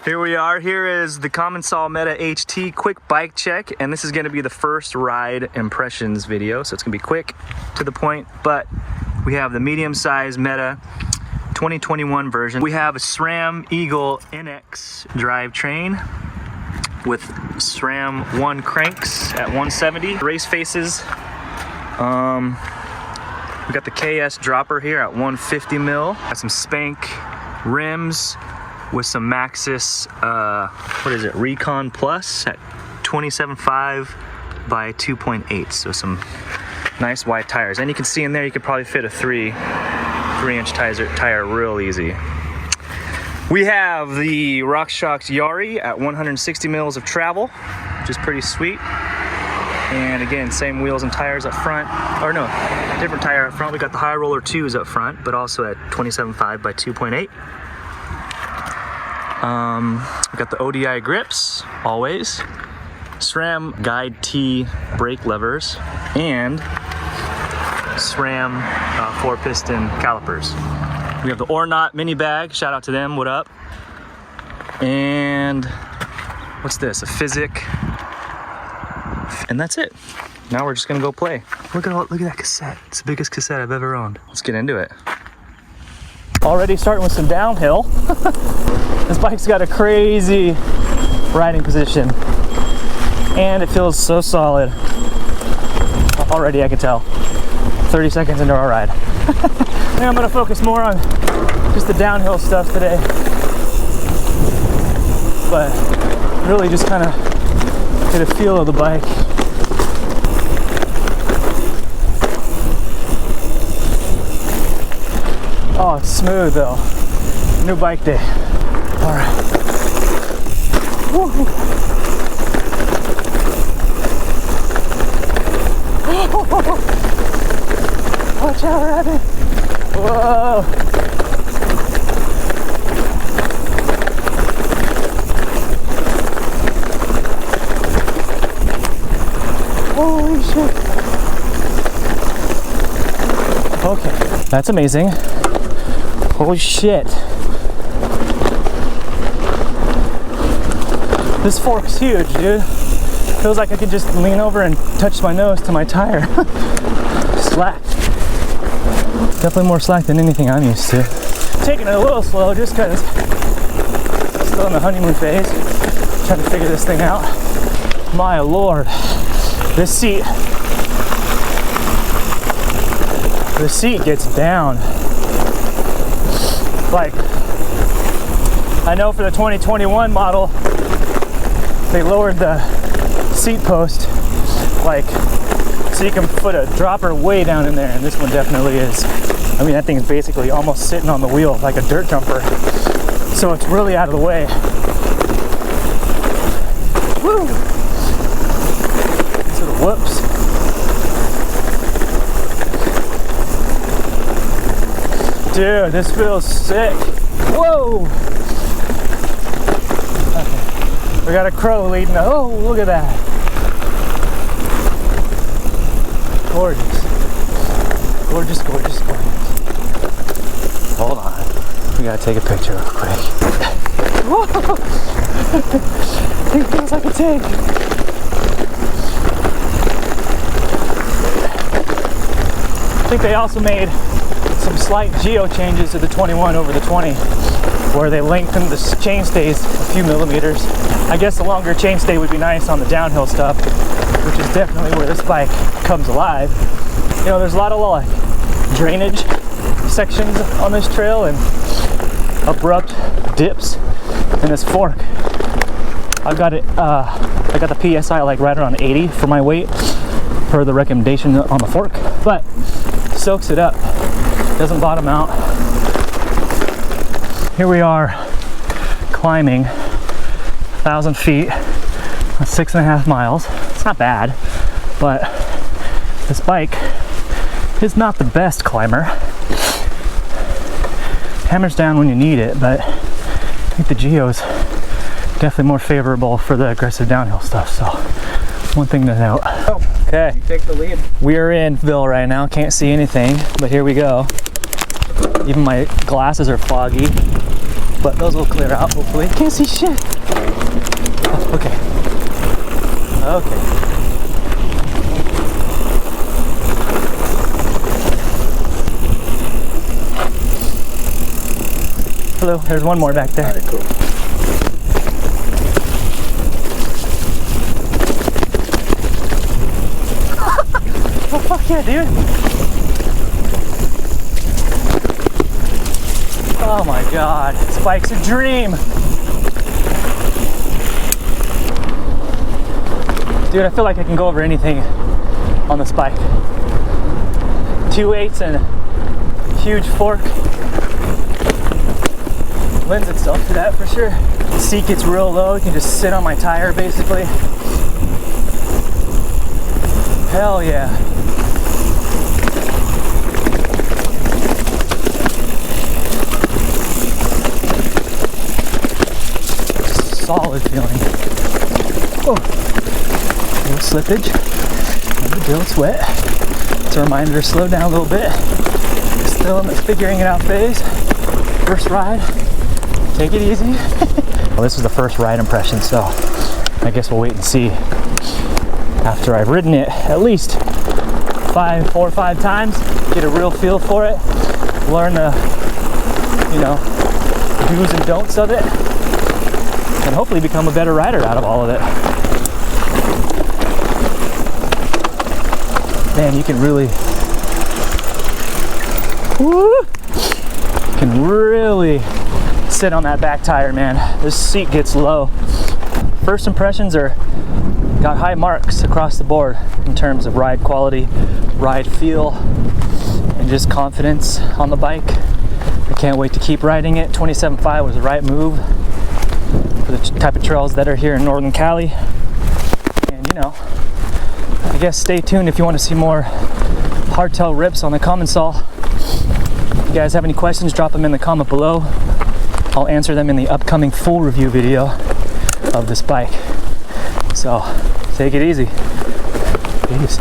Here we are. Here is the Commencal Meta HT quick bike check, and this is going to be the first ride impressions video, so it's going to be quick, to the point. But we have the medium-sized Meta 2021 version. We have a SRAM Eagle NX drivetrain with SRAM 1 cranks at 170. Race faces. We got the KS dropper here at 150 mil. Got some Spank rims with some Maxxis, what is it, Recon Plus at 27.5 by 2.8. So some nice wide tires. And you can see in there you could probably fit a 3-inch tire real easy. We have the RockShox Yari at 160 mils of travel, which is pretty sweet. And again, same wheels and tires up front. Or no, different tire up front. We got the High Roller 2s up front, but also at 27.5 by 2.8. We got the ODI grips, always. SRAM Guide T brake levers, and SRAM 4-piston calipers. We have the Ornat mini bag, shout out to them, what up? And what's this, a Physic? And that's it. Now we're just gonna go play. Look at that cassette. It's the biggest cassette I've ever owned. Let's get into it. Already starting with some downhill. This bike's got a crazy riding position. And it feels so solid. Already I can tell. 30 seconds into our ride. I think I'm gonna focus more on just the downhill stuff today. But really just kind of get a feel of the bike. Oh, it's smooth though. New bike day. All right. Woo-hoo. Watch out, rabbit. Whoa. Holy shit. Okay, that's amazing. Holy shit. This fork's huge, dude. Feels like I could just lean over and touch my nose to my tire. Slack. Definitely more slack than anything I'm used to. Taking it a little slow just because I'm still in the honeymoon phase. Trying to figure this thing out. My lord. This seat gets down. Like, I know for the 2021 model, they lowered the seat post, like, so you can put a dropper way down in there, and this one definitely is. I mean, that thing is basically almost sitting on the wheel like a dirt jumper, so it's really out of the way. Woo! Sort of whoops. Dude, this feels sick. Whoa! Okay. We got a crow leading. Oh, look at that. Gorgeous. Gorgeous, gorgeous, gorgeous. Hold on. We gotta take a picture real quick. Whoa! It feels like a tank. I think they also made some slight geo changes to the 21 over the 20, where they lengthened the chainstays a few millimeters. I guess the longer chainstay would be nice on the downhill stuff, which is definitely where this bike comes alive. You know, there's a lot of like drainage sections on this trail and abrupt dips in this fork. I've got it, I got the PSI like right around 80 for my weight per the recommendation on the fork, but soaks it up. Doesn't bottom out. Here we are climbing 1,000 feet, 6.5 miles. It's not bad, but this bike is not the best climber. Hammers down when you need it, but I think the geo's definitely more favorable for the aggressive downhill stuff. So one thing to note. Okay. You take the lead. We're in Ville right now. Can't see anything, but here we go. Even my glasses are foggy. but those will clear out hopefully. Can't see shit. Oh, okay. Okay. Hello, there's one more back there. All right, cool. Oh fuck yeah, dude. Oh my god, this bike's a dream. Dude, I feel like I can go over anything on this bike. 2.8s and huge fork. Lends itself to that for sure. The seat gets real low, you can just sit on my tire basically. Hell yeah. Solid feeling. Oh, a little slippage. No big deal, it's wet. It's a reminder to slow down a little bit. Still in the figuring it out phase. First ride. Take it easy. Well, this is the first ride impression, so I guess we'll wait and see after I've ridden it at least 4 or 5 times, get a real feel for it, learn the, you know, do's and don'ts of it, and hopefully become a better rider out of all of it. Man, you can really, sit on that back tire, man. This seat gets low. First impressions got high marks across the board in terms of ride quality, ride feel, and just confidence on the bike. I can't wait to keep riding it. 27.5 was the right move for the type of trails that are here in Northern Cali. And you know, I guess stay tuned if you want to see more hardtail rips on the Commencal. If you guys have any questions, drop them in the comment below. I'll answer them in the upcoming full review video of this bike. So take it easy. Peace.